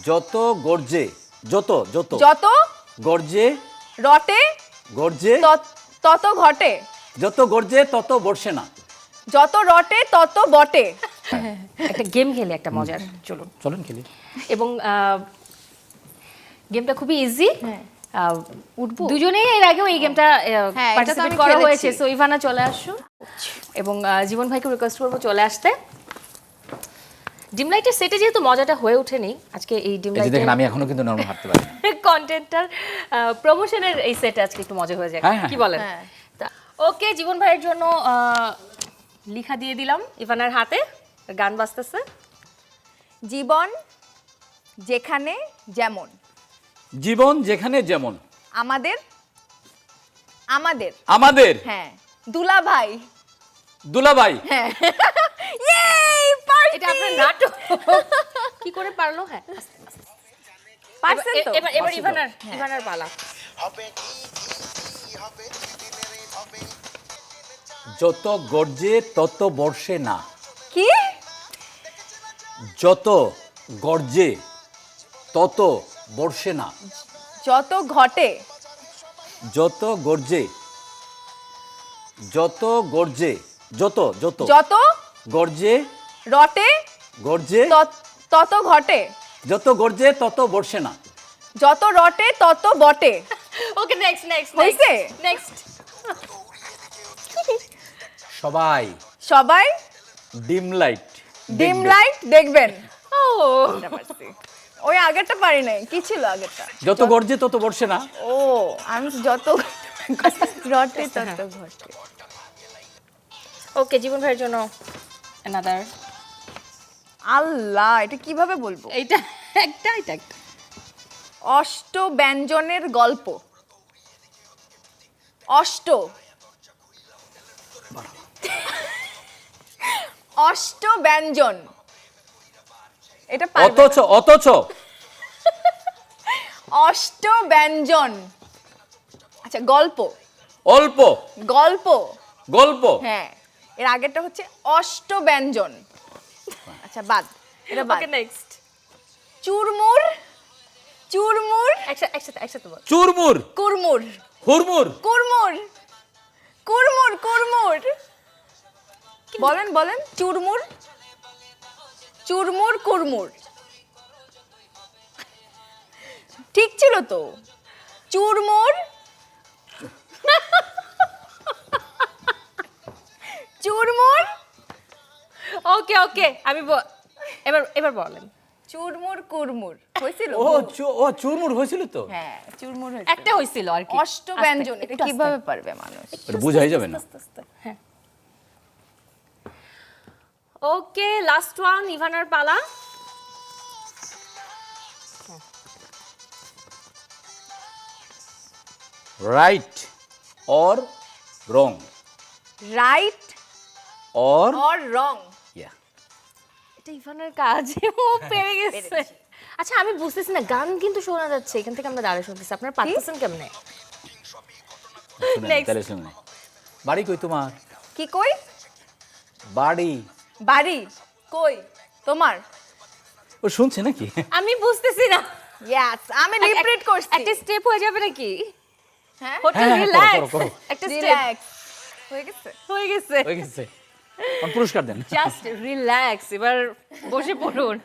যত গর্জে যত যত যত গর্জে রটে গর্জে তত ঘটে, যত গর্জে তত বর্ষে না। যত রটে তত বটে। একটা গেম খেলি, একটা মজার, চলুন চলুন খেলি। এবং গেমটা খুবই ইজি। উঠবো দুজনেই এর আগেও এই গেমটা হ্যাঁ, এটা তো আমি পার্টিসিপেট করা খেলেছি। হয়েছে। সো ইভানা চলে আসো এবং জীবন ভাইকে রিকোয়েস্ট করবো চলে আসতে। ডিম লাইটের সেটে যেহেতু মজাটা হয়ে ওঠেনি আজকে, এই ডিম এই যে লাইটের দেখেন আমি এখনো কিন্তু নরমাল হাঁটতে পারি না। কন্টেন্টটার প্রমোশনের এই সেটে আজকে একটু মজা হয়ে যায়, হ্যাঁ, হ্যাঁ, কি বলেন? হ্যাঁ। ওকে, জীবন ভাইয়ের জন্য লিখা দিয়ে দিলাম ইভানার হাতে, গান বাজতেছে। জীবন যেখানে যেমন, জীবন যেখানে যেমন, আমাদের আমাদের আমাদের হ্যাঁ দুলাভাই। দুলাভাই। হ্যাঁ ইয়েই পারছি। এটা আপনার নাটক কি করে পারলো? হ্যাঁ, পারছেন তো? এবার এবার ইভানার ইভানার পালা। যত গর্জে তত বর্ষে না। কি? যত গর্জে তত বর্ষে না। যত ঘটে যত গর্জে যত গর্জে যত যত যত গর্জে রটে গর্জে তত ঘটে, যত গর্জে তত বর্ষে না। যত রটে তত বটে। ওকে, নেক্সট নেক্সট হয়েছে? নেক্সট। সবাই সবাই ডিম লাইট ডিম লাইট দেখবেন। ও ওই আগেরটা পারি নাই, কি ছিল আগেরটা? যত গর্জে তত বর্ষে না। ও আমি যত রটে তত ঘটে। ওকে, জীবন ভাইয়ের জন্য অ্যানাদার। আল্লাহ, এটা কিভাবে বলবো? এইটা একটা, এটা একটা। অষ্ট ব্যঞ্জনের গল্প। অষ্ট অষ্ট ব্যঞ্জন, এটা পারবে না। অথচ অথচ অষ্ট ব্যঞ্জন, আচ্ছা গল্প অল্প গল্প গল্প। হ্যাঁ, এর আগেরটা হচ্ছে অষ্ট ব্যঞ্জন। আচ্ছা বাদ, এটা বাদ। ওকে, নেক্সট। চুরমুর চুরমুর একসাথে একসাথে বল। চুরমুর কুরমুর হুড়মুড় কুরমুর কুরমুর কুরমুর বলেন বলেন। চুরমুর চুরমুর কুরমুর, ঠিক ছিল তো? চুরমুর চুরমুর ওকে ওকে, আমি এবার এবার বলেন। চুরমুর কুরমুর হয়েছিল? ও চুরমুর হয়েছিল তো। হ্যাঁ চুরমুর হয়েছিল। একটা হইছিল আর কি। অষ্ট ব্যঞ্জন, এটা কিভাবে পারবে মানুষ? এটা বোঝাই যাবে না। হ্যাঁ। ওকে, লাস্ট ওয়ান, ইভানার পালা। Right or wrong. Right or or wrong, এটা ইভানার কাজ, ও পেরে গেছে। আচ্ছা, আমি বুঝতেছি না, গান কিন্তু শোনা যাচ্ছে এখান থেকে, আমরা দাঁড়িয়ে শুনতেছি, আপনারা পাচ্ছেন কেমনে? Next. তাহলে শুনুন। বাড়ি কই তোমার? কি কই? বাড়ি। বাড়ি কই তোমার? ও শুনছে নাকি? আমি বুঝতেছি না, ইয়েস, আমি রিপিট করছি। একটা স্টেপ হয়ে যাবে নাকি? হ্যাঁ হোটেল হ্যাঁ, করো, রিল্যাক্স, করো, করো। একটা স্টেপ রিল্যাক্স হয়ে গেছে। হয়ে গেছে। হয়ে গেছে। পুরস্কার দেন। জাস্ট রিল্যাক্স, এবার বসে পড়ুন।